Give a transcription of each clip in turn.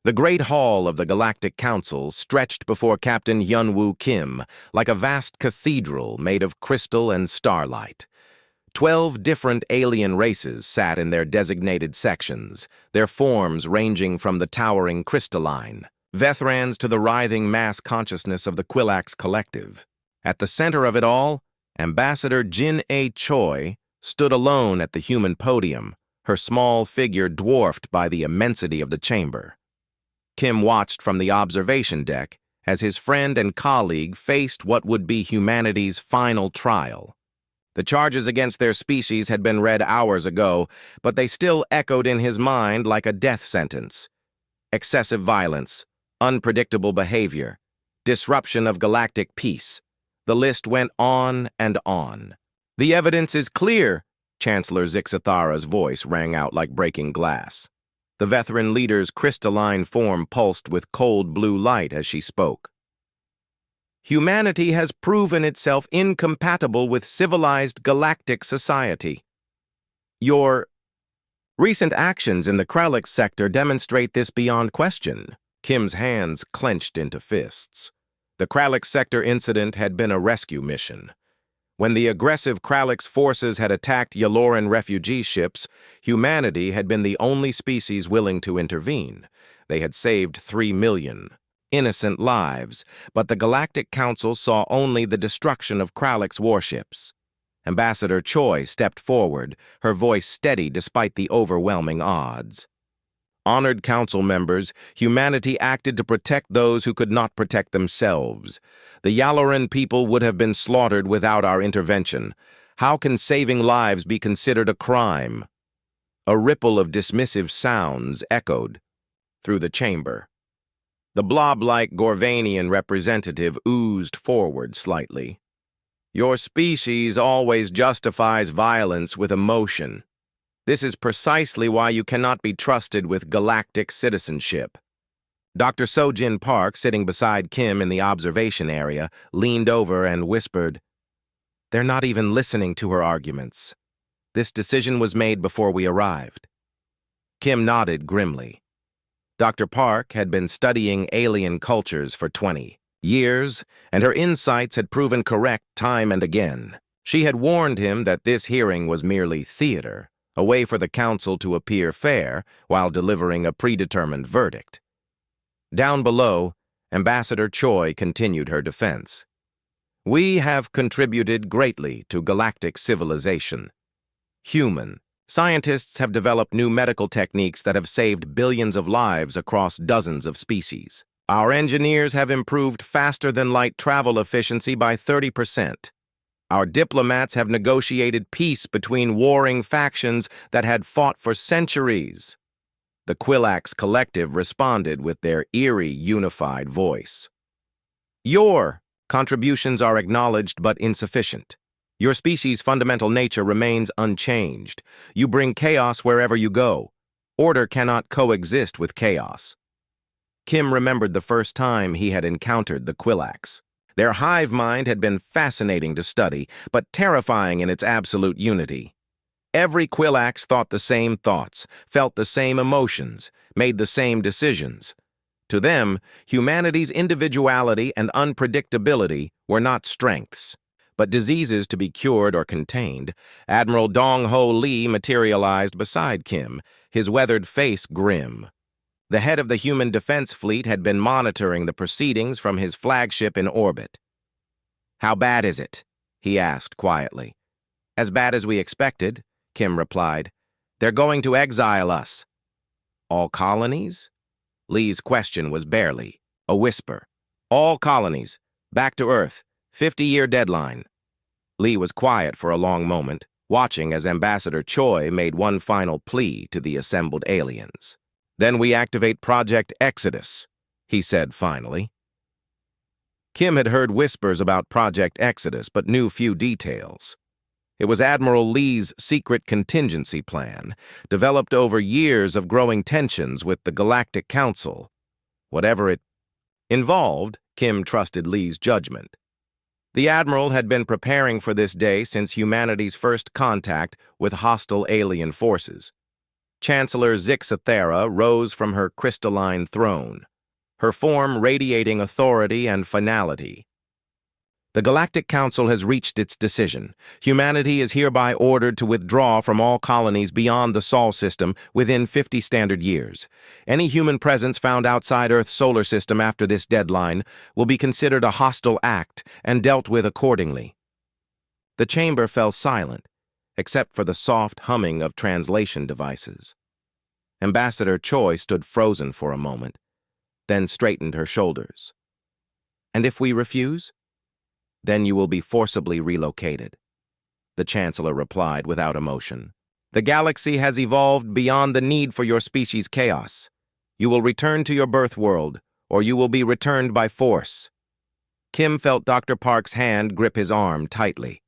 The Great Hall of the Galactic Council stretched before Captain Hyun-woo Kim like a vast cathedral made of crystal and starlight. 12 different alien races sat in their designated sections, their forms ranging from the towering crystalline Vethrans to the writhing mass consciousness of the Quilax Collective. At the center of it all, Ambassador Jin-A Choi stood alone at the human podium, her small figure dwarfed by the immensity of the chamber. Kim watched from the observation deck as his friend and colleague faced what would be humanity's final trial. The charges against their species had been read hours ago, but they still echoed in his mind like a death sentence. Excessive violence, unpredictable behavior, disruption of galactic peace. The list went on and on. "The evidence is clear," Chancellor Zixathara's voice rang out like breaking glass. The Vethran leader's crystalline form pulsed with cold blue light as she spoke. "Humanity has proven itself incompatible with civilized galactic society. Your recent actions in the Kralix sector demonstrate this beyond question." Kim's hands clenched into fists. The Kralix sector incident had been a rescue mission. When the aggressive Kralix forces had attacked Yaloran refugee ships, humanity had been the only species willing to intervene. They had saved 3 million innocent lives, but the Galactic Council saw only the destruction of Kralix warships. Ambassador Choi stepped forward, her voice steady despite the overwhelming odds. "Honored council members, humanity acted to protect those who could not protect themselves. The Yaloran people would have been slaughtered without our intervention. How can saving lives be considered a crime?" A ripple of dismissive sounds echoed through the chamber. The blob-like Gorvanian representative oozed forward slightly. "Your species always justifies violence with emotion. This is precisely why you cannot be trusted with galactic citizenship." Dr. Sojin Park, sitting beside Kim in the observation area, leaned over and whispered, "They're not even listening to her arguments. This decision was made before we arrived." Kim nodded grimly. Dr. Park had been studying alien cultures for 20 years, and her insights had proven correct time and again. She had warned him that this hearing was merely theater, a way for the council to appear fair while delivering a predetermined verdict. Down below, Ambassador Choi continued her defense. "We have contributed greatly to galactic civilization. Human scientists have developed new medical techniques that have saved billions of lives across dozens of species. Our engineers have improved faster-than-light travel efficiency by 30%. Our diplomats have negotiated peace between warring factions that had fought for centuries." The Quilax Collective responded with their eerie, unified voice. "Your contributions are acknowledged but insufficient. Your species' fundamental nature remains unchanged. You bring chaos wherever you go. Order cannot coexist with chaos." Kim remembered the first time he had encountered the Quilax. Their hive mind had been fascinating to study, but terrifying in its absolute unity. Every Quilax thought the same thoughts, felt the same emotions, made the same decisions. To them, humanity's individuality and unpredictability were not strengths, but diseases to be cured or contained. Admiral Dong-Ho Lee materialized beside Kim, his weathered face grim. The head of the human defense fleet had been monitoring the proceedings from his flagship in orbit. "How bad is it?" he asked quietly. "As bad as we expected," Kim replied. "They're going to exile us." "All colonies?" Lee's question was barely a whisper. "All colonies. Back to Earth. 50-year deadline." Lee was quiet for a long moment, watching as Ambassador Choi made one final plea to the assembled aliens. "Then we activate Project Exodus," he said finally. Kim had heard whispers about Project Exodus, but knew few details. It was Admiral Lee's secret contingency plan, developed over years of growing tensions with the Galactic Council. Whatever it involved, Kim trusted Lee's judgment. The Admiral had been preparing for this day since humanity's first contact with hostile alien forces. Chancellor Zixathera rose from her crystalline throne, her form radiating authority and finality. The Galactic Council has reached its decision. Humanity is hereby ordered to withdraw from all colonies beyond the Sol system within 50 standard years. Any human presence found outside Earth's solar system after this deadline will be considered a hostile act and dealt with accordingly. The chamber fell silent, except for the soft humming of translation devices. Ambassador Choi stood frozen for a moment, then straightened her shoulders. "And if we refuse? Then you will be forcibly relocated," the Chancellor replied without emotion. "The galaxy has evolved beyond the need for your species' chaos. You will return to your birth world, or you will be returned by force." Kim felt Dr. Park's hand grip his arm tightly.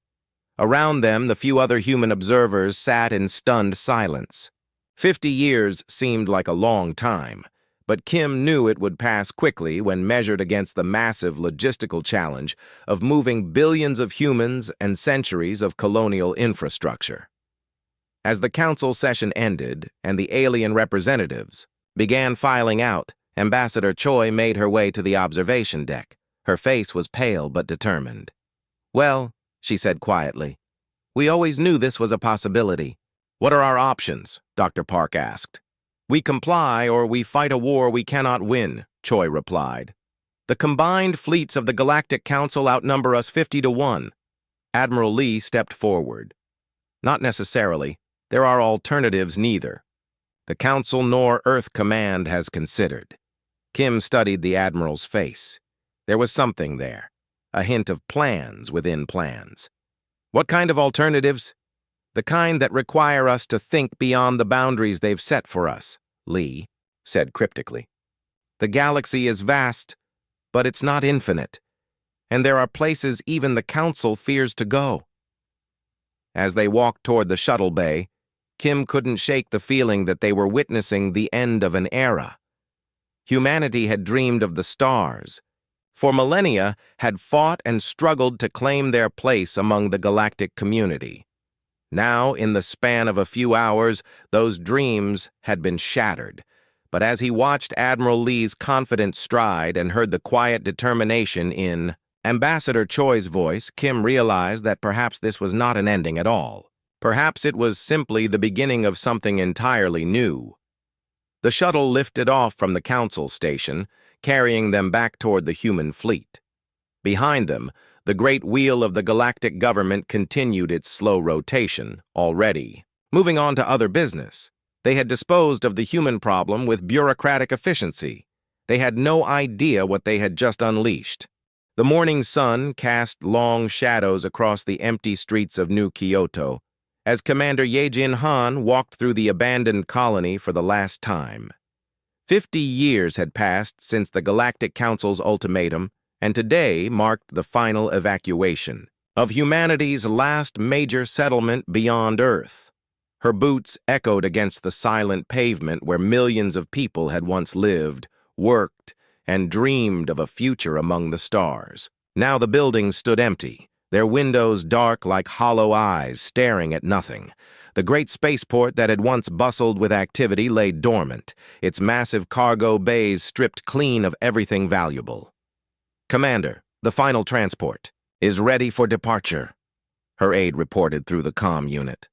Around them, the few other human observers sat in stunned silence. 50 years seemed like a long time, but Kim knew it would pass quickly when measured against the massive logistical challenge of moving billions of humans and centuries of colonial infrastructure. As the council session ended and the alien representatives began filing out, Ambassador Choi made her way to the observation deck. Her face was pale but determined. "Well," she said quietly, "we always knew this was a possibility." "What are our options?" Dr. Park asked. "We comply or we fight a war we cannot win," Choi replied. "The combined fleets of the Galactic Council outnumber us 50 to 1. Admiral Lee stepped forward. "Not necessarily. There are alternatives neither. The Council nor Earth Command has considered." Kim studied the Admiral's face. There was something there, a hint of plans within plans. "What kind of alternatives?" "The kind that require us to think beyond the boundaries they've set for us," Lee said cryptically. "The galaxy is vast, but it's not infinite, and there are places even the Council fears to go." As they walked toward the shuttle bay, Kim couldn't shake the feeling that they were witnessing the end of an era. Humanity had dreamed of the stars. For millennia, had fought and struggled to claim their place among the galactic community. Now, in the span of a few hours, those dreams had been shattered. But as he watched Admiral Lee's confident stride and heard the quiet determination in Ambassador Choi's voice, Kim realized that perhaps this was not an ending at all. Perhaps it was simply the beginning of something entirely new. The shuttle lifted off from the Council station, carrying them back toward the human fleet. Behind them, the great wheel of the galactic government continued its slow rotation, already. Moving on to other business. They had disposed of the human problem with bureaucratic efficiency. They had no idea what they had just unleashed. The morning sun cast long shadows across the empty streets of New Kyoto as Commander Yejin Han walked through the abandoned colony for the last time. 50 years had passed since the Galactic Council's ultimatum, and today marked the final evacuation of humanity's last major settlement beyond Earth. Her boots echoed against the silent pavement where millions of people had once lived, worked, and dreamed of a future among the stars. Now the buildings stood empty, their windows dark like hollow eyes staring at nothing. The great spaceport that had once bustled with activity lay dormant, its massive cargo bays stripped clean of everything valuable. "Commander, the final transport is ready for departure," her aide reported through the comm unit.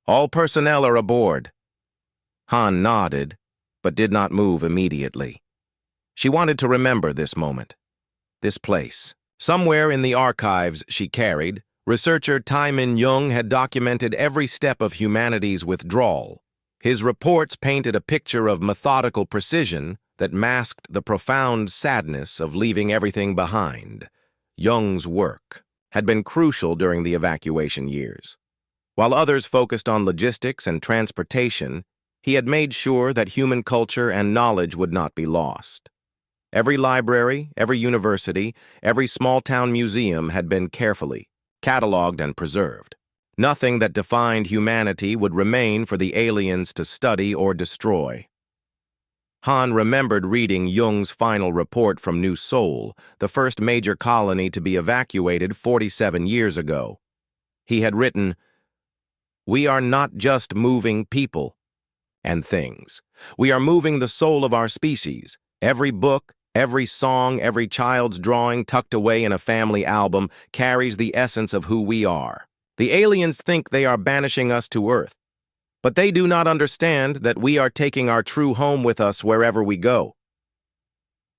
"All personnel are aboard." Han nodded, but did not move immediately. She wanted to remember this moment, this place. Somewhere in the archives she carried, researcher Tai-Min Young had documented every step of humanity's withdrawal. His reports painted a picture of methodical precision that masked the profound sadness of leaving everything behind. Young's work had been crucial during the evacuation years. While others focused on logistics and transportation, he had made sure that human culture and knowledge would not be lost. Every library, every university, every small-town museum had been carefully cataloged and preserved. Nothing that defined humanity would remain for the aliens to study or destroy. Han remembered reading Jung's final report from New Seoul, the first major colony to be evacuated 47 years ago. He had written, "We are not just moving people. and things. We are moving the soul of our species. Every book, every song, every child's drawing tucked away in a family album carries the essence of who we are. The aliens think they are banishing us to Earth, but they do not understand that we are taking our true home with us wherever we go.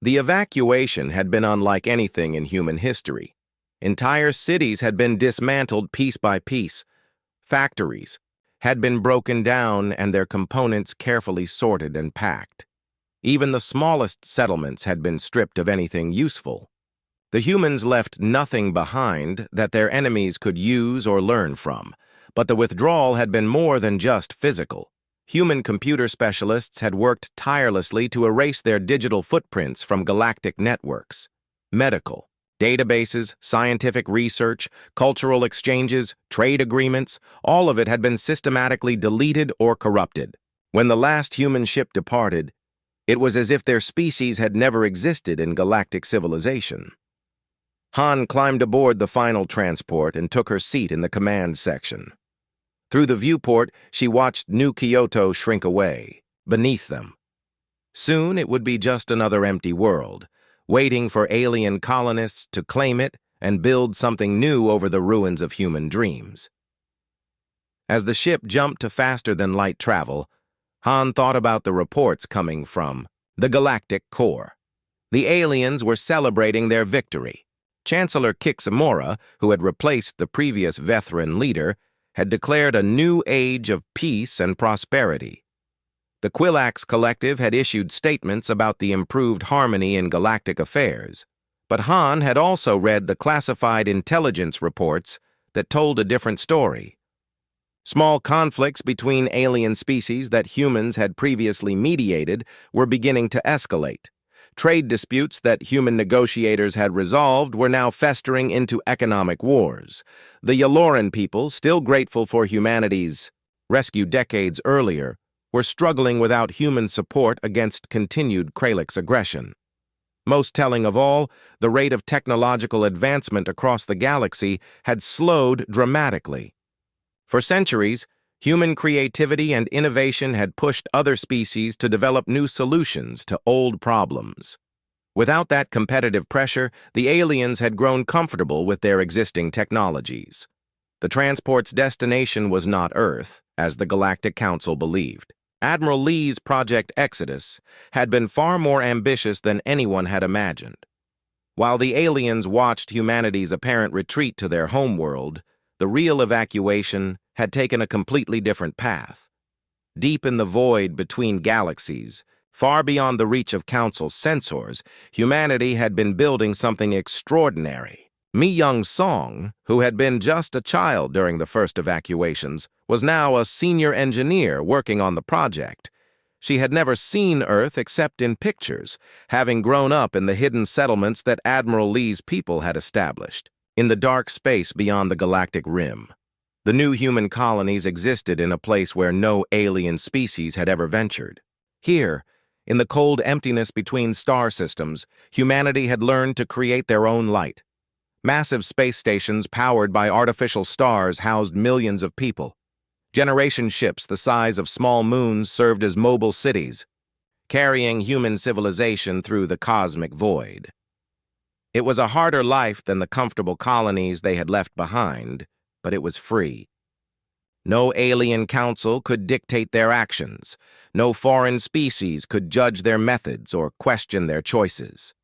The evacuation had been unlike anything in human history. Entire cities had been dismantled piece by piece. Factories had been broken down and their components carefully sorted and packed. Even the smallest settlements had been stripped of anything useful. The humans left nothing behind that their enemies could use or learn from, but the withdrawal had been more than just physical. Human computer specialists had worked tirelessly to erase their digital footprints from galactic networks. Medical, databases, scientific research, cultural exchanges, trade agreements, all of it had been systematically deleted or corrupted. When the last human ship departed, it was as if their species had never existed in galactic civilization. Han climbed aboard the final transport and took her seat in the command section. Through the viewport, she watched New Kyoto shrink away, beneath them. Soon it would be just another empty world, waiting for alien colonists to claim it and build something new over the ruins of human dreams. As the ship jumped to faster-than-light travel, Han thought about the reports coming from the galactic core. The aliens were celebrating their victory. Chancellor Kixamora, who had replaced the previous Vethran leader, had declared a new age of peace and prosperity. The Quilax Collective had issued statements about the improved harmony in galactic affairs, but Han had also read the classified intelligence reports that told a different story. Small conflicts between alien species that humans had previously mediated were beginning to escalate. Trade disputes that human negotiators had resolved were now festering into economic wars. The Yaloran people, still grateful for humanity's rescue decades earlier, were struggling without human support against continued Kralix aggression. Most telling of all, the rate of technological advancement across the galaxy had slowed dramatically. For centuries, human creativity and innovation had pushed other species to develop new solutions to old problems. Without that competitive pressure, the aliens had grown comfortable with their existing technologies. The transport's destination was not Earth, as the Galactic Council believed. Admiral Lee's Project Exodus had been far more ambitious than anyone had imagined. While the aliens watched humanity's apparent retreat to their homeworld, the real evacuation had taken a completely different path. Deep in the void between galaxies, far beyond the reach of Council's sensors, humanity had been building something extraordinary. Mi Young Song, who had been just a child during the first evacuations, was now a senior engineer working on the project. She had never seen Earth except in pictures, having grown up in the hidden settlements that Admiral Lee's people had established. In the dark space beyond the galactic rim, the new human colonies existed in a place where no alien species had ever ventured. Here, in the cold emptiness between star systems, humanity had learned to create their own light. Massive space stations powered by artificial stars housed millions of people. Generation ships the size of small moons served as mobile cities, carrying human civilization through the cosmic void. It was a harder life than the comfortable colonies they had left behind, but it was free. No alien council could dictate their actions. No foreign species could judge their methods or question their choices.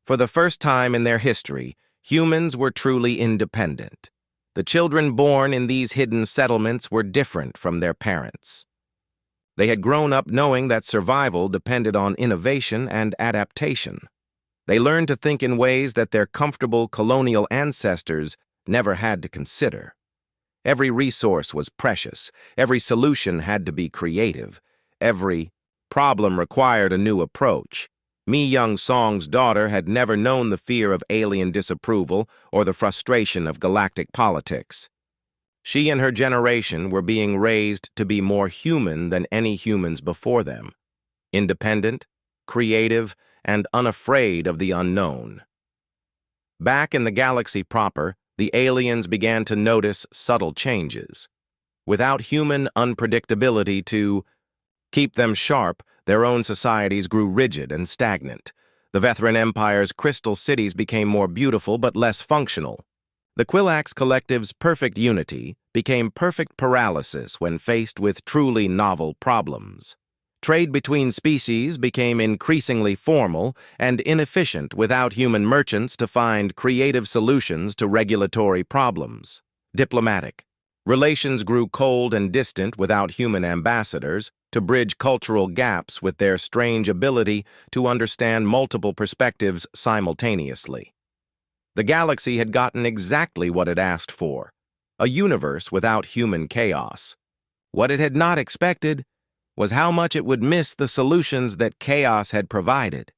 For the first time in their history, humans were truly independent. The children born in these hidden settlements were different from their parents. They had grown up knowing that survival depended on innovation and adaptation. They learned to think in ways that their comfortable colonial ancestors never had to consider. Every resource was precious. Every solution had to be creative. Every problem required a new approach. Mi Young Song's daughter had never known the fear of alien disapproval or the frustration of galactic politics. She and her generation were being raised to be more human than any humans before them. Independent, creative, and unafraid of the unknown. Back in the galaxy proper, the aliens began to notice subtle changes. Without human unpredictability to keep them sharp, their own societies grew rigid and stagnant. The Vethran Empire's crystal cities became more beautiful but less functional. The Quilax Collective's perfect unity became perfect paralysis when faced with truly novel problems. Trade between species became increasingly formal and inefficient without human merchants to find creative solutions to regulatory problems. Diplomatic. Relations grew cold and distant without human ambassadors to bridge cultural gaps with their strange ability to understand multiple perspectives simultaneously. The galaxy had gotten exactly what it asked for, a universe without human chaos. What it had not expected was how much it would miss the solutions that chaos had provided.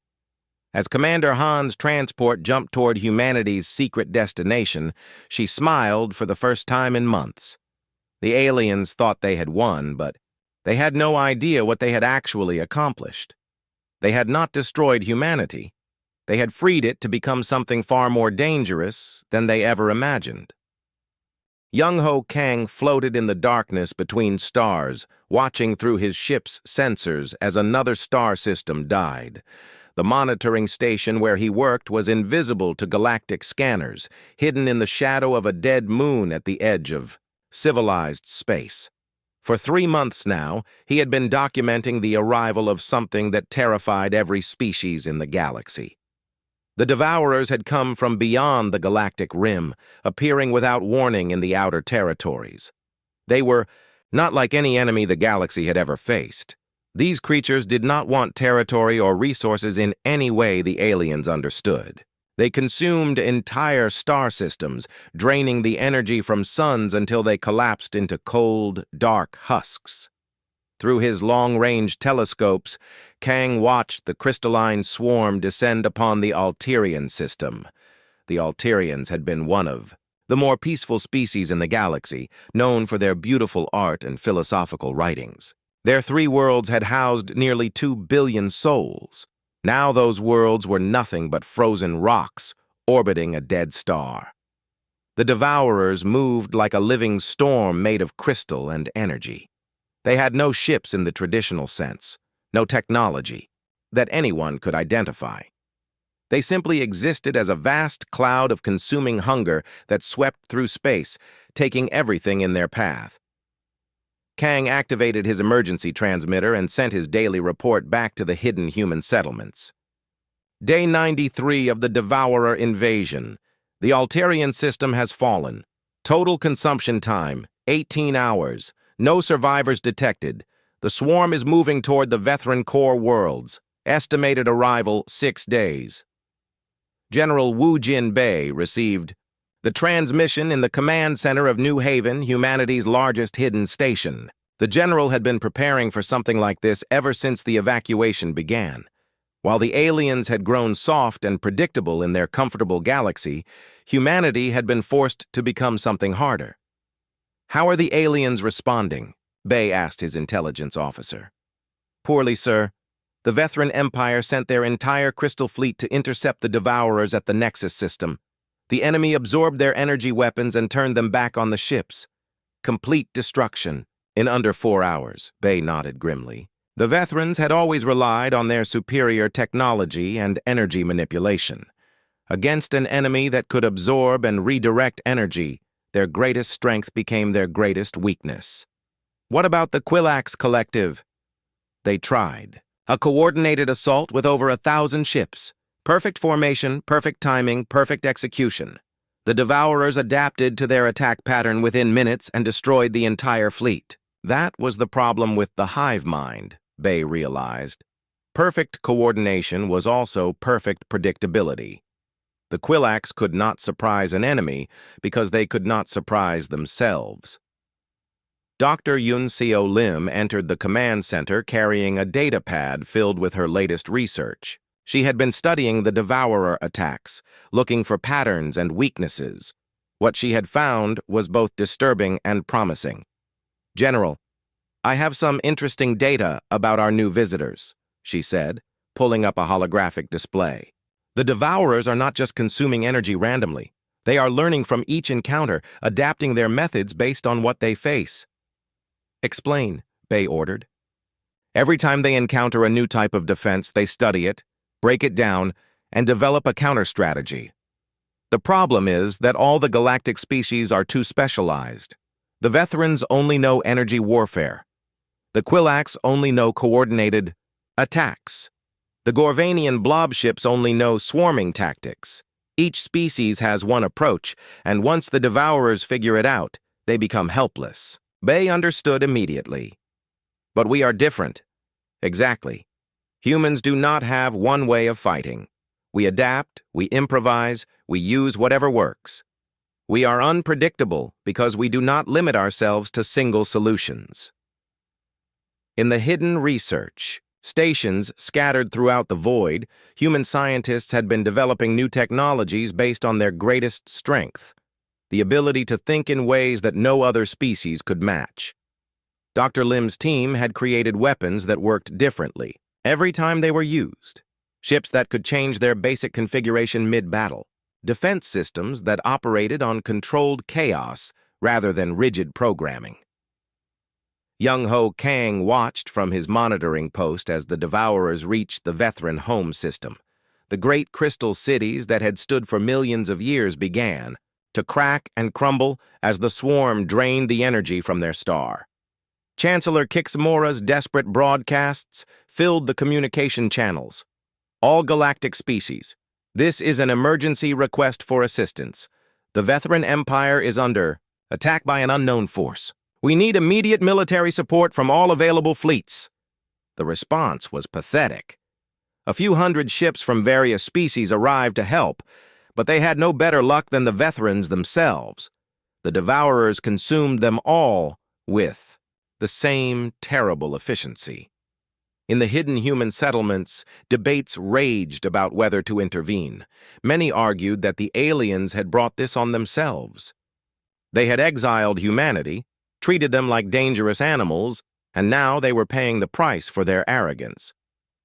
As Commander Han's transport jumped toward humanity's secret destination, she smiled for the first time in months. The aliens thought they had won, but they had no idea what they had actually accomplished. They had not destroyed humanity. They had freed it to become something far more dangerous than they ever imagined. Young-Ho Kang floated in the darkness between stars, watching through his ship's sensors as another star system died. The monitoring station where he worked was invisible to galactic scanners, hidden in the shadow of a dead moon at the edge of civilized space. For 3 months now, he had been documenting the arrival of something that terrified every species in the galaxy. The Devourers had come from beyond the galactic rim, appearing without warning in the outer territories. They were not like any enemy the galaxy had ever faced. These creatures did not want territory or resources in any way the aliens understood. They consumed entire star systems, draining the energy from suns until they collapsed into cold, dark husks. Through his long-range telescopes, Kang watched the crystalline swarm descend upon the Alterian system. The Alterians had been one of the more peaceful species in the galaxy, known for their beautiful art and philosophical writings. Their 3 worlds had housed nearly 2 billion souls. Now those worlds were nothing but frozen rocks orbiting a dead star. The Devourers moved like a living storm made of crystal and energy. They had no ships in the traditional sense, no technology that anyone could identify. They simply existed as a vast cloud of consuming hunger that swept through space, taking everything in their path. Kang activated his emergency transmitter and sent his daily report back to the hidden human settlements. Day 93 of the Devourer invasion. The Alterian system has fallen. Total consumption time, 18 hours. No survivors detected. The swarm is moving toward the Vethran core worlds. Estimated arrival, 6 days. General Wu Jin Bei received the transmission in the command center of New Haven, humanity's largest hidden station. The general had been preparing for something like this ever since the evacuation began. While the aliens had grown soft and predictable in their comfortable galaxy, humanity had been forced to become something harder. "How are the aliens responding?" Bei asked his intelligence officer. "Poorly, sir. The Vethran Empire sent their entire crystal fleet to intercept the Devourers at the Nexus system. The enemy absorbed their energy weapons and turned them back on the ships. Complete destruction in under 4 hours," Bei nodded grimly. The Vethrans had always relied on their superior technology and energy manipulation. Against an enemy that could absorb and redirect energy, their greatest strength became their greatest weakness. "What about the Quilax Collective?" They tried. A coordinated assault with over 1,000 ships. Perfect formation, perfect timing, perfect execution. The Devourers adapted to their attack pattern within minutes and destroyed the entire fleet. That was the problem with the hive mind, Bei realized. Perfect coordination was also perfect predictability. The Quilax could not surprise an enemy because they could not surprise themselves. Dr. Yun Seo Lim entered the command center carrying a data pad filled with her latest research. She had been studying the Devourer attacks, looking for patterns and weaknesses. What she had found was both disturbing and promising. "General, I have some interesting data about our new visitors," she said, pulling up a holographic display. "The Devourers are not just consuming energy randomly. They are learning from each encounter, adapting their methods based on what they face." "Explain," Bei ordered. Every time they encounter a new type of defense, they study it, break it down, and develop a counter-strategy. The problem is that all the galactic species are too specialized. The Vethrans only know energy warfare. The Quilax only know coordinated attacks. The Gorvanian blob ships only know swarming tactics. Each species has one approach, and once the Devourers figure it out, they become helpless. Bay understood immediately. But we are different. Exactly. Humans do not have one way of fighting. We adapt, we improvise, we use whatever works. We are unpredictable because we do not limit ourselves to single solutions. In the hidden research stations scattered throughout the void, human scientists had been developing new technologies based on their greatest strength, the ability to think in ways that no other species could match. Dr. Lim's team had created weapons that worked differently every time they were used. Ships that could change their basic configuration mid-battle. Defense systems that operated on controlled chaos rather than rigid programming. Young-Ho Kang watched from his monitoring post as the Devourers reached the Vethran home system. The great crystal cities that had stood for millions of years began to crack and crumble as the swarm drained the energy from their star. Chancellor Kiximora's desperate broadcasts filled the communication channels. All galactic species, this is an emergency request for assistance. The Vethran Empire is under attack by an unknown force. We need immediate military support from all available fleets. The response was pathetic. A few hundred ships from various species arrived to help, but they had no better luck than the Vethrans themselves. The Devourers consumed them all with the same terrible efficiency. In the hidden human settlements, debates raged about whether to intervene. Many argued that the aliens had brought this on themselves. They had exiled humanity, treated them like dangerous animals, and now they were paying the price for their arrogance.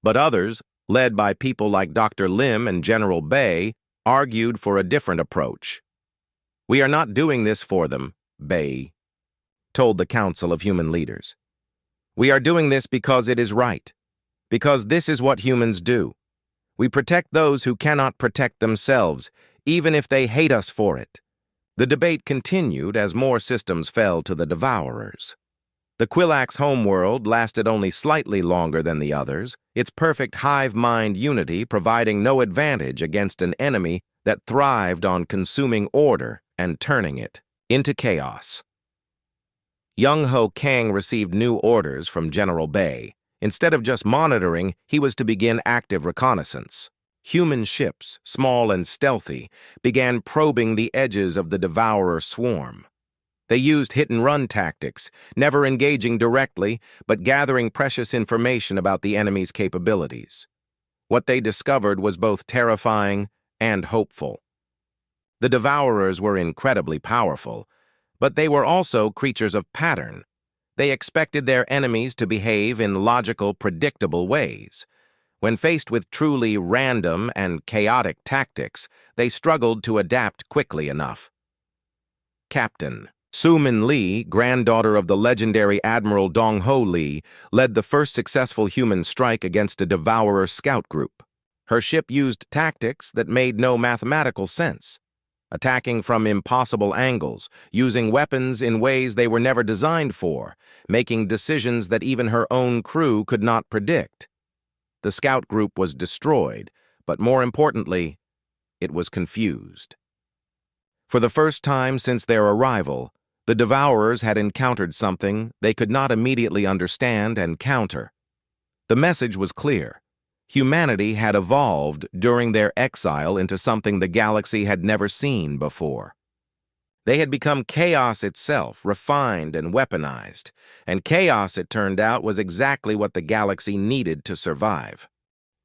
But others, led by people like Dr. Lim and General Bay, argued for a different approach. We are not doing this for them, Bay told the Council of Human Leaders. We are doing this because it is right, because this is what humans do. We protect those who cannot protect themselves, even if they hate us for it. The debate continued as more systems fell to the Devourers. The Quilax homeworld lasted only slightly longer than the others, its perfect hive-mind unity providing no advantage against an enemy that thrived on consuming order and turning it into chaos. Young-Ho Kang received new orders from General Bay. Instead of just monitoring, he was to begin active reconnaissance. Human ships, small and stealthy, began probing the edges of the Devourer swarm. They used hit-and-run tactics, never engaging directly, but gathering precious information about the enemy's capabilities. What they discovered was both terrifying and hopeful. The Devourers were incredibly powerful, but they were also creatures of pattern. They expected their enemies to behave in logical, predictable ways. When faced with truly random and chaotic tactics, they struggled to adapt quickly enough. Captain Su-Min Lee, granddaughter of the legendary Admiral Dong-Ho Lee, led the first successful human strike against a Devourer scout group. Her ship used tactics that made no mathematical sense, attacking from impossible angles, using weapons in ways they were never designed for, making decisions that even her own crew could not predict. The scout group was destroyed, but more importantly, it was confused. For the first time since their arrival, the Devourers had encountered something they could not immediately understand and counter. The message was clear. Humanity had evolved during their exile into something the galaxy had never seen before. They had become chaos itself, refined and weaponized, and chaos, it turned out, was exactly what the galaxy needed to survive.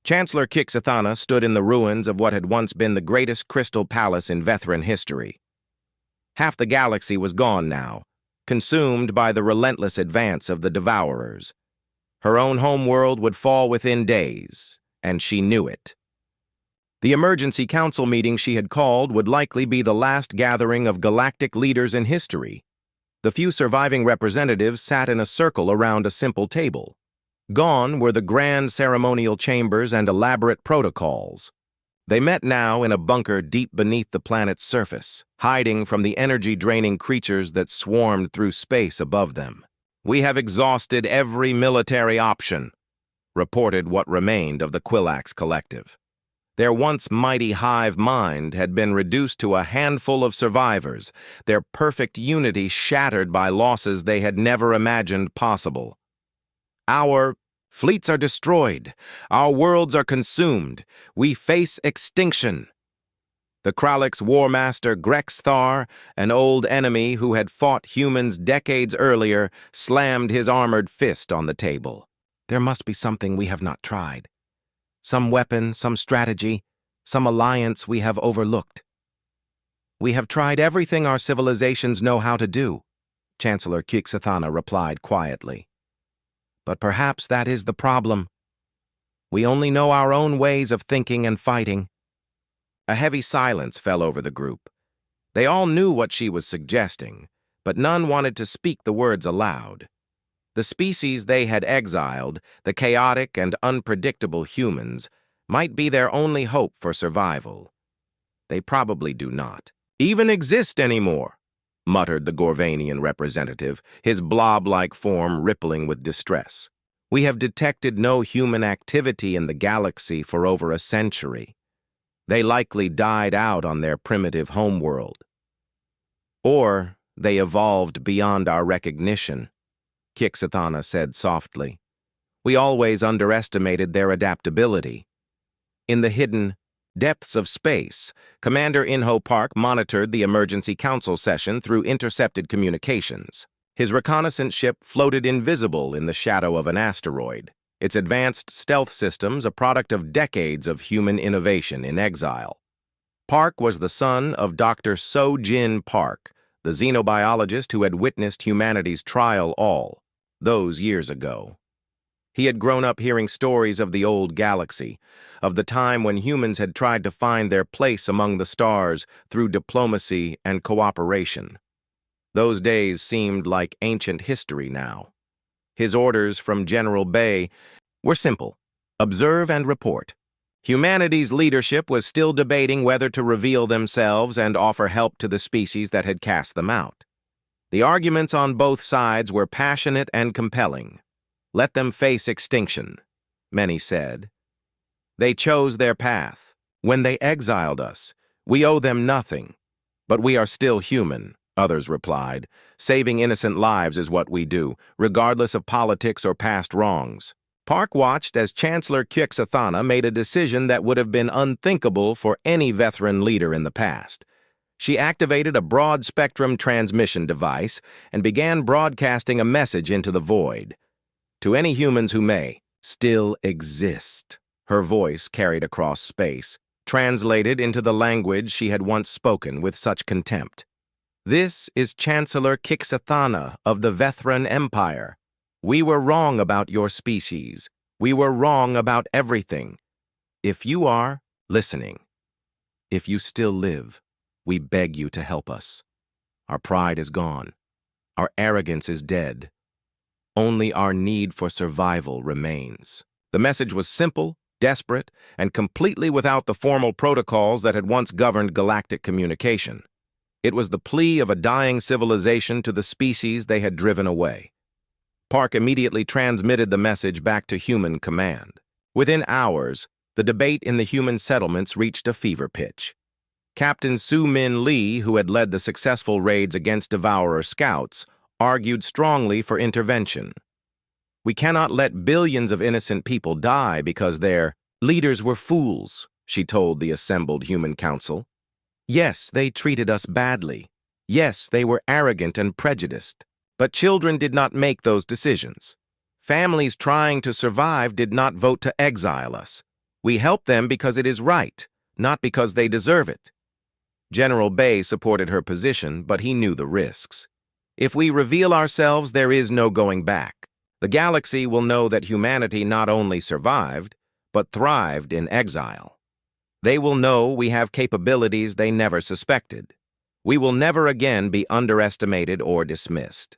Chancellor Kixithana stood in the ruins of what had once been the greatest crystal palace in Vethran history. Half the galaxy was gone now, consumed by the relentless advance of the Devourers. Her own homeworld would fall within days, and she knew it. The emergency council meeting she had called would likely be the last gathering of galactic leaders in history. The few surviving representatives sat in a circle around a simple table. Gone were the grand ceremonial chambers and elaborate protocols. They met now in a bunker deep beneath the planet's surface, hiding from the energy-draining creatures that swarmed through space above them. "We have exhausted every military option," reported what remained of the Quillax Collective. Their once mighty hive mind had been reduced to a handful of survivors, their perfect unity shattered by losses they had never imagined possible. "Our fleets are destroyed. Our worlds are consumed. We face extinction." The Kralix War Master Grexthar, an old enemy who had fought humans decades earlier, slammed his armored fist on the table. "There must be something we have not tried. Some weapon, some strategy, some alliance we have overlooked." "We have tried everything our civilizations know how to do," Chancellor Kixathana replied quietly. "But perhaps that is the problem. We only know our own ways of thinking and fighting." A heavy silence fell over the group. They all knew what she was suggesting, but none wanted to speak the words aloud. The species they had exiled, the chaotic and unpredictable humans, might be their only hope for survival. "They probably do not even exist anymore," muttered the Gorvanian representative, his blob-like form rippling with distress. "We have detected no human activity in the galaxy for over a century. They likely died out on their primitive homeworld. Or they evolved beyond our recognition," Kixathana said softly. "We always underestimated their adaptability." In the hidden depths of space, Commander Inho Park monitored the emergency council session through intercepted communications. His reconnaissance ship floated invisible in the shadow of an asteroid, its advanced stealth systems a product of decades of human innovation in exile. Park was the son of Dr. So-Jin Park, the xenobiologist who had witnessed humanity's trial all those years ago. He had grown up hearing stories of the old galaxy, of the time when humans had tried to find their place among the stars through diplomacy and cooperation. Those days seemed like ancient history now. His orders from General Bay were simple: observe and report. Humanity's leadership was still debating whether to reveal themselves and offer help to the species that had cast them out. The arguments on both sides were passionate and compelling. "Let them face extinction," many said. "They chose their path. When they exiled us, we owe them nothing. But we are still human," others replied. "Saving innocent lives is what we do, regardless of politics or past wrongs." Park watched as Chancellor Kixathana made a decision that would have been unthinkable for any veteran leader in the past. She activated a broad-spectrum transmission device and began broadcasting a message into the void. "To any humans who may still exist," her voice carried across space, translated into the language she had once spoken with such contempt. "This is Chancellor Kixathana of the Vethran Empire. We were wrong about your species. We were wrong about everything. If you are listening, if you still live, we beg you to help us. Our pride is gone. Our arrogance is dead. Only our need for survival remains." The message was simple, desperate, and completely without the formal protocols that had once governed galactic communication. It was the plea of a dying civilization to the species they had driven away. Park immediately transmitted the message back to human command. Within hours, the debate in the human settlements reached a fever pitch. Captain Su-Min Lee, who had led the successful raids against Devourer scouts, argued strongly for intervention. "We cannot let billions of innocent people die because their leaders were fools," she told the assembled human council. "Yes, they treated us badly. Yes, they were arrogant and prejudiced. But children did not make those decisions. Families trying to survive did not vote to exile us. We help them because it is right, not because they deserve it." General Bay supported her position, but he knew the risks. "If we reveal ourselves, there is no going back. The galaxy will know that humanity not only survived, but thrived in exile. They will know we have capabilities they never suspected. We will never again be underestimated or dismissed."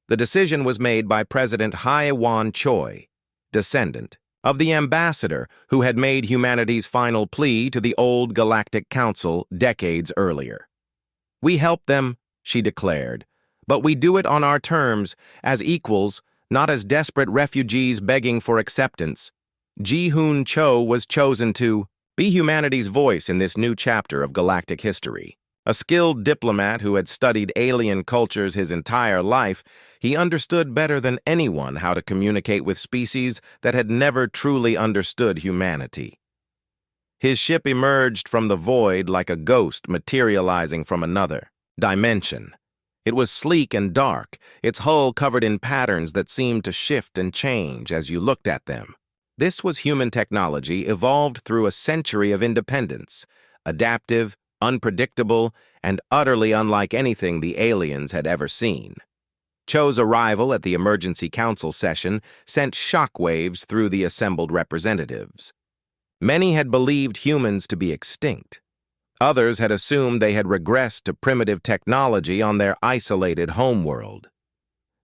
The decision was made by President Hai Wan Choi, descendant of the ambassador who had made humanity's final plea to the old Galactic Council decades earlier. "We help them," she declared, "but we do it on our terms, as equals, not as desperate refugees begging for acceptance." Ji-Hoon Cho was chosen to be humanity's voice in this new chapter of galactic history. A skilled diplomat who had studied alien cultures his entire life, he understood better than anyone how to communicate with species that had never truly understood humanity. His ship emerged from the void like a ghost materializing from another dimension. It was sleek and dark, its hull covered in patterns that seemed to shift and change as you looked at them. This was human technology evolved through a century of independence, adaptive, unpredictable, and utterly unlike anything the aliens had ever seen. Cho's arrival at the emergency council session sent shockwaves through the assembled representatives. Many had believed humans to be extinct. Others had assumed they had regressed to primitive technology on their isolated homeworld.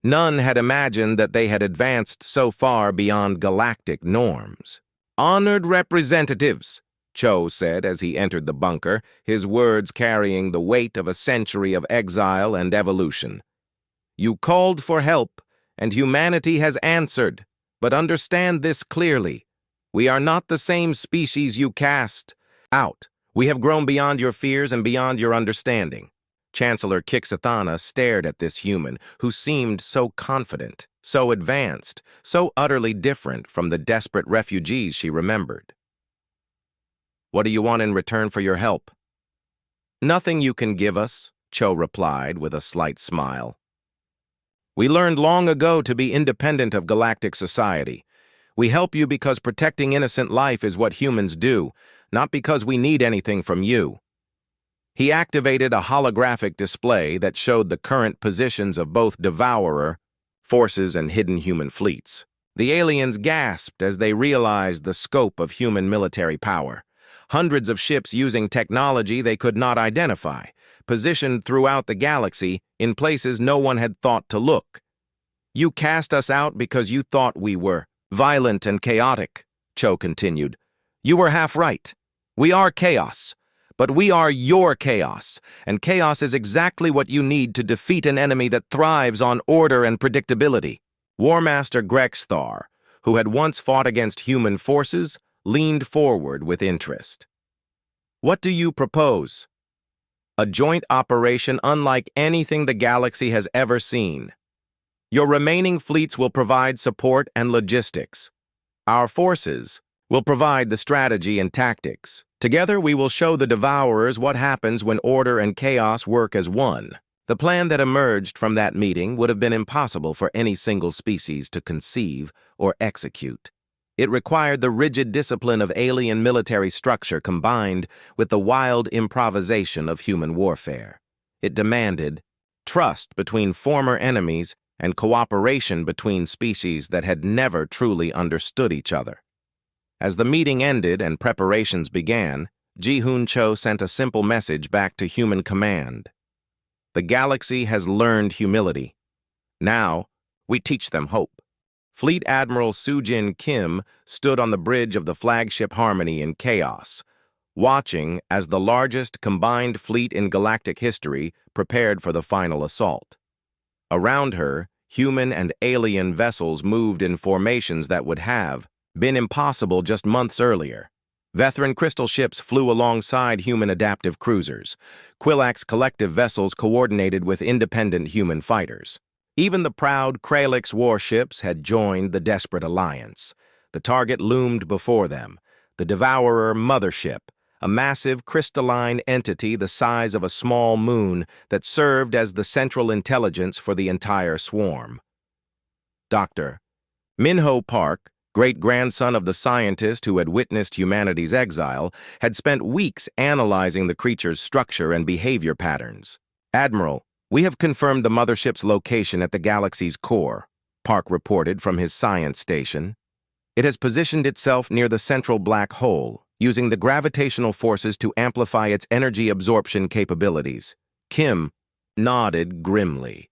None had imagined that they had advanced so far beyond galactic norms. "Honored representatives," Cho said as he entered the bunker, his words carrying the weight of a century of exile and evolution. "You called for help, and humanity has answered, but understand this clearly. We are not the same species you cast out. We have grown beyond your fears and beyond your understanding." Chancellor Kixathana stared at this human who seemed so confident, so advanced, so utterly different from the desperate refugees she remembered. "What do you want in return for your help?" "Nothing you can give us," Cho replied with a slight smile. "We learned long ago to be independent of galactic society. We help you because protecting innocent life is what humans do, not because we need anything from you." He activated a holographic display that showed the current positions of both Devourer forces and hidden human fleets. The aliens gasped as they realized the scope of human military power. Hundreds of ships using technology they could not identify, positioned throughout the galaxy in places no one had thought to look. "You cast us out because you thought we were violent and chaotic," Cho continued. "You were half right. We are chaos. But we are your chaos, and chaos is exactly what you need to defeat an enemy that thrives on order and predictability." War Master Grexthar, who had once fought against human forces, leaned forward with interest. "What do you propose?" "A joint operation unlike anything the galaxy has ever seen. Your remaining fleets will provide support and logistics. Our forces will provide the strategy and tactics. Together, we will show the Devourers what happens when order and chaos work as one." The plan that emerged from that meeting would have been impossible for any single species to conceive or execute. It required the rigid discipline of alien military structure combined with the wild improvisation of human warfare. It demanded trust between former enemies and cooperation between species that had never truly understood each other. As the meeting ended and preparations began, Ji-Hoon Cho sent a simple message back to Human Command. "The galaxy has learned humility. Now, we teach them hope." Fleet Admiral Soo-Jin Kim stood on the bridge of the flagship Harmony in chaos, watching as the largest combined fleet in galactic history prepared for the final assault. Around her, human and alien vessels moved in formations that would have been impossible just months earlier. Veteran crystal ships flew alongside human adaptive cruisers. Quillax collective vessels coordinated with independent human fighters. Even the proud Kralix warships had joined the desperate alliance. The target loomed before them, the Devourer mothership, a massive crystalline entity the size of a small moon that served as the central intelligence for the entire swarm. Dr. Minho Park, great-grandson of the scientist who had witnessed humanity's exile, had spent weeks analyzing the creature's structure and behavior patterns. "Admiral, we have confirmed the mothership's location at the galaxy's core," Park reported from his science station. "It has positioned itself near the central black hole, using the gravitational forces to amplify its energy absorption capabilities." Kim nodded grimly.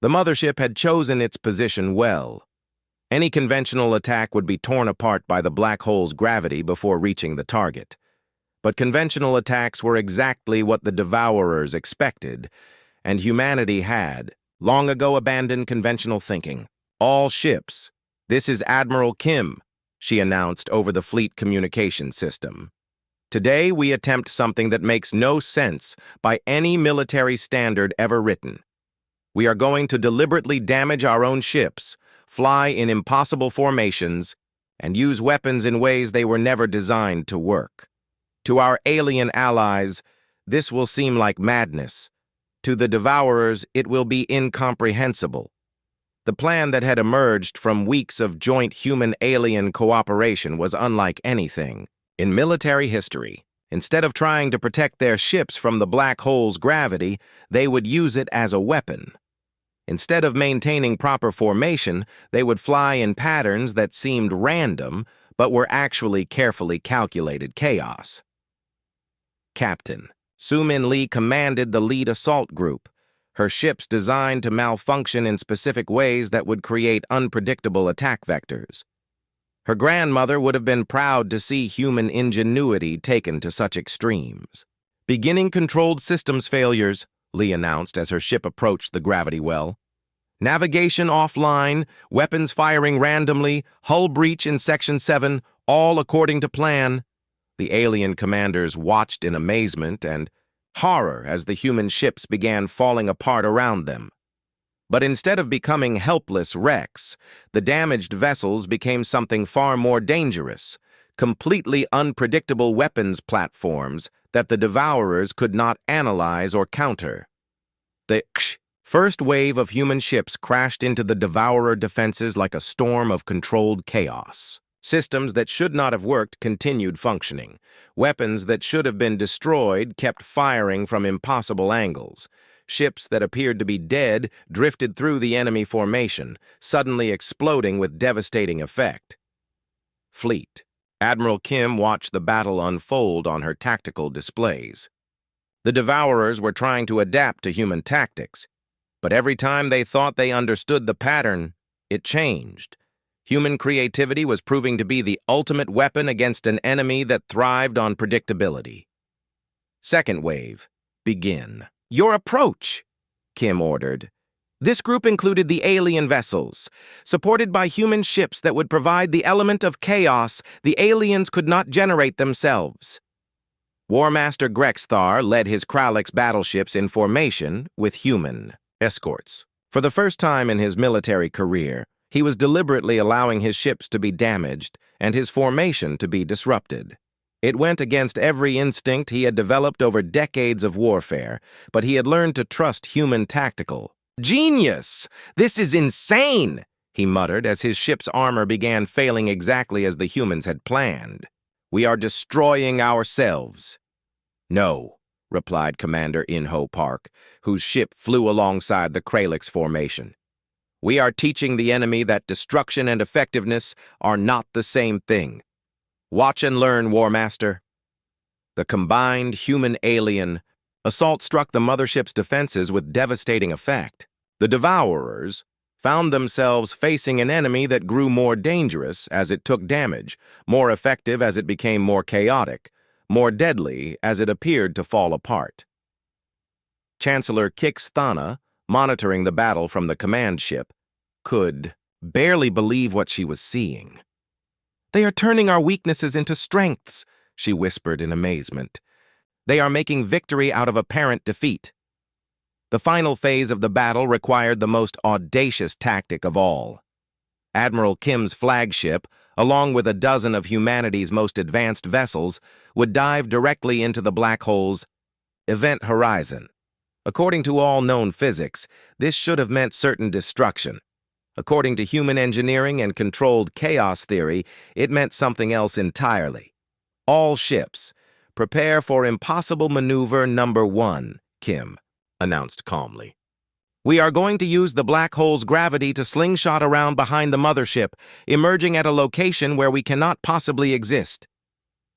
The mothership had chosen its position well. Any conventional attack would be torn apart by the black hole's gravity before reaching the target. But conventional attacks were exactly what the Devourers expected, and humanity had long ago abandoned conventional thinking. All ships. This is Admiral Kim, she announced over the fleet communication system. Today we attempt something that makes no sense by any military standard ever written. We are going to deliberately damage our own ships, fly in impossible formations, and use weapons in ways they were never designed to work. To our alien allies, this will seem like madness. To the Devourers, it will be incomprehensible. The plan that had emerged from weeks of joint human-alien cooperation was unlike anything in military history. Instead of trying to protect their ships from the black hole's gravity, they would use it as a weapon. Instead of maintaining proper formation, they would fly in patterns that seemed random, but were actually carefully calculated chaos. Captain Su-Min Lee commanded the lead assault group, her ships designed to malfunction in specific ways that would create unpredictable attack vectors. Her grandmother would have been proud to see human ingenuity taken to such extremes. Beginning controlled systems failures, Lee announced as her ship approached the gravity well. Navigation offline, weapons firing randomly, hull breach in Section 7, all according to plan. The alien commanders watched in amazement and horror as the human ships began falling apart around them. But instead of becoming helpless wrecks, the damaged vessels became something far more dangerous, completely unpredictable weapons platforms that the Devourers could not analyze or counter. The first wave of human ships crashed into the Devourer defenses like a storm of controlled chaos. Systems that should not have worked continued functioning. Weapons that should have been destroyed kept firing from impossible angles. Ships that appeared to be dead drifted through the enemy formation, suddenly exploding with devastating effect. Fleet. Admiral Kim watched the battle unfold on her tactical displays. The Devourers were trying to adapt to human tactics, but every time they thought they understood the pattern, it changed. Human creativity was proving to be the ultimate weapon against an enemy that thrived on predictability. Second wave. Begin. Your approach, Kim ordered. This group included the alien vessels. Supported by human ships that would provide the element of chaos the aliens could not generate themselves. War Master Grexthar led his Kralix battleships in formation with human escorts. For the first time in his military career, he was deliberately allowing his ships to be damaged and his formation to be disrupted. It went against every instinct he had developed over decades of warfare, but he had learned to trust human tactical. Genius! This is insane! He muttered as his ship's armor began failing exactly as the humans had planned. We are destroying ourselves. No, replied Commander In-Ho Park, whose ship flew alongside the Kralix formation. We are teaching the enemy that destruction and effectiveness are not the same thing. Watch and learn, War Master. The combined human-alien assault struck the mothership's defenses with devastating effect. The Devourers found themselves facing an enemy that grew more dangerous as it took damage, more effective as it became more chaotic, more deadly as it appeared to fall apart. Chancellor Kix Thana, monitoring the battle from the command ship, could barely believe what she was seeing. They are turning our weaknesses into strengths, she whispered in amazement. They are making victory out of apparent defeat. The final phase of the battle required the most audacious tactic of all. Admiral Kim's flagship, along with a dozen of humanity's most advanced vessels, would dive directly into the black hole's event horizon. According to all known physics, this should have meant certain destruction. According to human engineering and controlled chaos theory, it meant something else entirely. All ships, prepare for impossible maneuver number 1, Kim announced calmly. We are going to use the black hole's gravity to slingshot around behind the mothership, emerging at a location where we cannot possibly exist.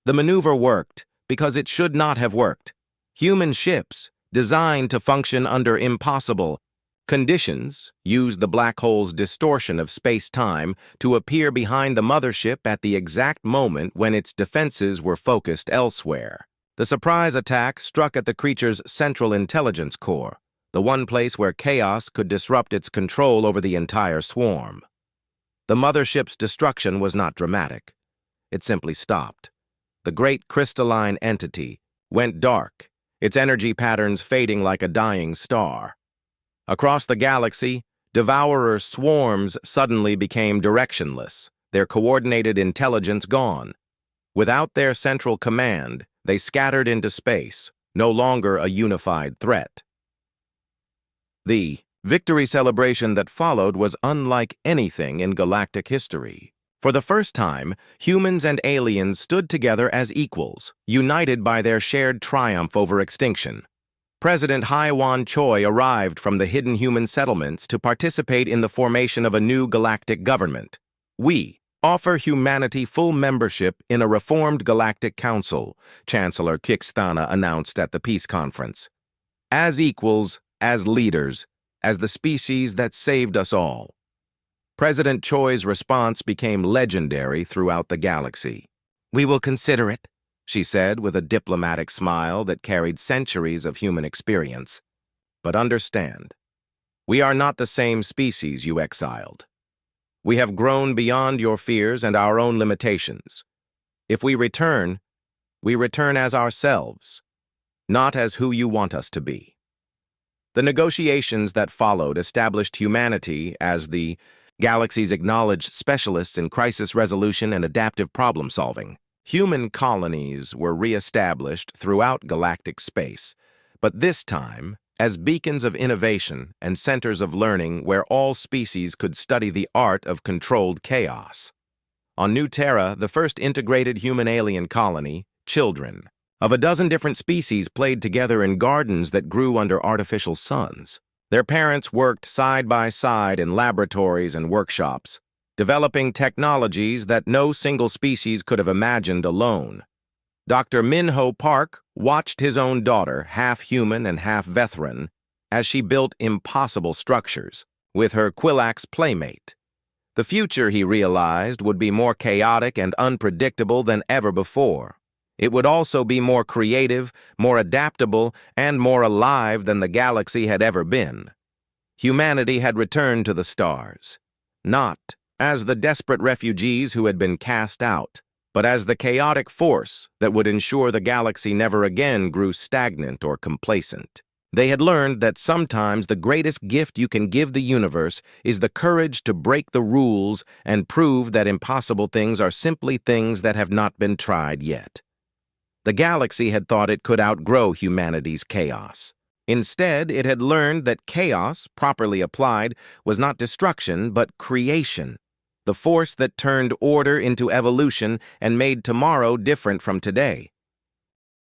The maneuver worked because it should not have worked. Human ships, designed to function under impossible, Conditions used the black hole's distortion of space-time to appear behind the mothership at the exact moment when its defenses were focused elsewhere. The surprise attack struck at the creature's central intelligence core, the one place where chaos could disrupt its control over the entire swarm. The mothership's destruction was not dramatic. It simply stopped. The great crystalline entity went dark, its energy patterns fading like a dying star. Across the galaxy, devourer swarms suddenly became directionless, their coordinated intelligence gone. Without their central command, they scattered into space, no longer a unified threat. The victory celebration that followed was unlike anything in galactic history. For the first time, humans and aliens stood together as equals, united by their shared triumph over extinction. President Haiwan Choi arrived from the hidden human settlements to participate in the formation of a new galactic government. We offer humanity full membership in a reformed galactic council, Chancellor Kixthana announced at the peace conference. As equals, as leaders, as the species that saved us all. President Choi's response became legendary throughout the galaxy. "We will consider it," she said with a diplomatic smile that carried centuries of human experience. "But understand, we are not the same species you exiled. We have grown beyond your fears and our own limitations. If we return as ourselves, not as who you want us to be." The negotiations that followed established humanity as the galaxy's acknowledged specialists in crisis resolution and adaptive problem-solving. Human colonies were re-established throughout galactic space, but this time as beacons of innovation and centers of learning where all species could study the art of controlled chaos. On New Terra, the first integrated human-alien colony, children of a dozen different species played together in gardens that grew under artificial suns. Their parents worked side by side in laboratories and workshops, developing technologies that no single species could have imagined alone. Dr. Minho Park watched his own daughter, half human and half Vethran, as she built impossible structures with her Quillax playmate. The future, he realized, would be more chaotic and unpredictable than ever before. It would also be more creative, more adaptable, and more alive than the galaxy had ever been. Humanity had returned to the stars, not as the desperate refugees who had been cast out, but as the chaotic force that would ensure the galaxy never again grew stagnant or complacent. They had learned that sometimes the greatest gift you can give the universe is the courage to break the rules and prove that impossible things are simply things that have not been tried yet. The galaxy had thought it could outgrow humanity's chaos. Instead, it had learned that chaos, properly applied, was not destruction but creation, the force that turned order into evolution and made tomorrow different from today.